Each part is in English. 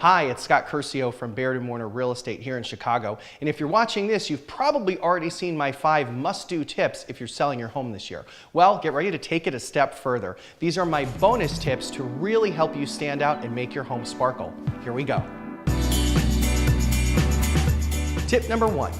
Hi, it's Scott Curcio from Baird & Warner Real Estate here in Chicago. And if you're watching this, you've probably already seen my 5 must-do tips if you're selling your home this year. Well, get ready to take it a step further. These are my bonus tips to really help you stand out and make your home sparkle. Here we go. Tip number 1.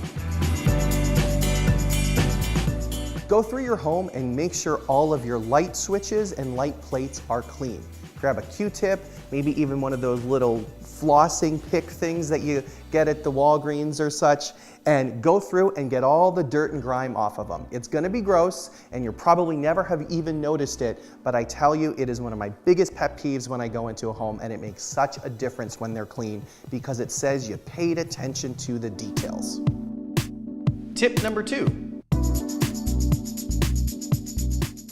Go through your home and make sure all of your light switches and light plates are clean. Grab a Q-tip, maybe even one of those little flossing pick things that you get at the Walgreens or such, and go through and get all the dirt and grime off of them. It's gonna be gross, and you'll probably never have even noticed it, but I tell you, it is one of my biggest pet peeves when I go into a home, and it makes such a difference when they're clean because it says you paid attention to the details. Tip number 2.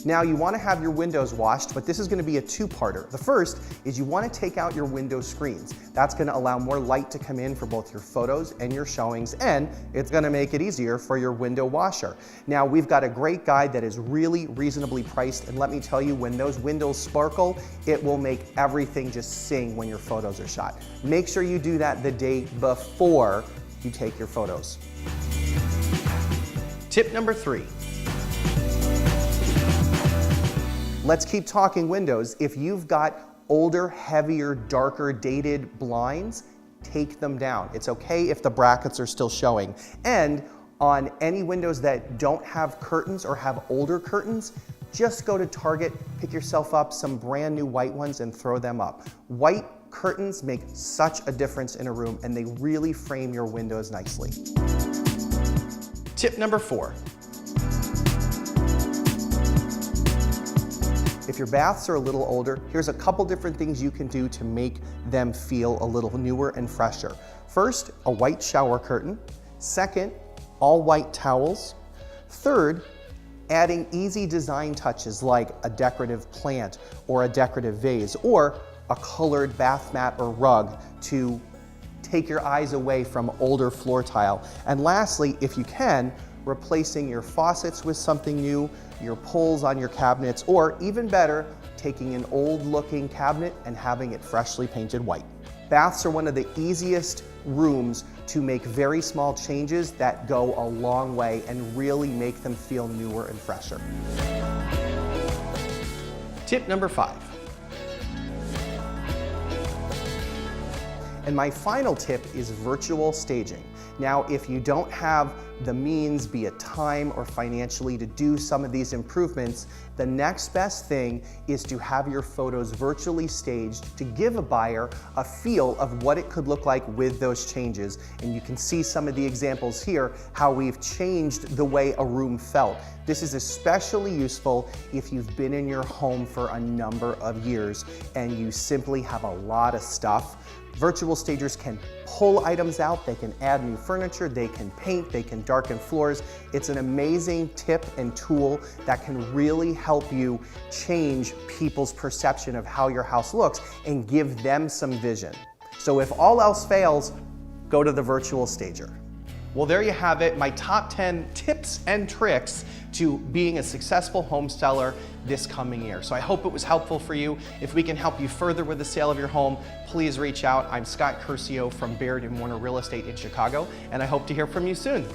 Now you want to have your windows washed, but this is going to be a two-parter. The first is you want to take out your window screens. That's going to allow more light to come in for both your photos and your showings, and it's going to make it easier for your window washer. Now we've got a great guide that is really reasonably priced, and let me tell you, when those windows sparkle, it will make everything just sing when your photos are shot. Make sure you do that the day before you take your photos. Tip number 3. Let's keep talking windows. If you've got older, heavier, darker, dated blinds, take them down. It's okay if the brackets are still showing. And on any windows that don't have curtains or have older curtains, just go to Target, pick yourself up some brand new white ones and throw them up. White curtains make such a difference in a room, and they really frame your windows nicely. Tip number 4. If your baths are a little older, here's a couple different things you can do to make them feel a little newer and fresher. First, a white shower curtain. Second, all white towels. Third, adding easy design touches like a decorative plant or a decorative vase or a colored bath mat or rug to take your eyes away from older floor tile. And lastly, if you can, replacing your faucets with something new, your pulls on your cabinets, or even better, taking an old looking cabinet and having it freshly painted white. Baths are one of the easiest rooms to make very small changes that go a long way and really make them feel newer and fresher. Tip number 5. And my final tip is virtual staging. Now, if you don't have the means, be it time or financially, to do some of these improvements, the next best thing is to have your photos virtually staged to give a buyer a feel of what it could look like with those changes. And you can see some of the examples here, how we've changed the way a room felt. This is especially useful if you've been in your home for a number of years and you simply have a lot of stuff. Virtual stagers can pull items out, they can add new furniture, they can paint, they can darken floors. It's an amazing tip and tool that can really help you change people's perception of how your house looks and give them some vision. So if all else fails, go to the virtual stager. Well, there you have it, my top 10 tips and tricks to being a successful home seller this coming year. So I hope it was helpful for you. If we can help you further with the sale of your home, please reach out. I'm Scott Curcio from Baird & Warner Real Estate in Chicago, and I hope to hear from you soon.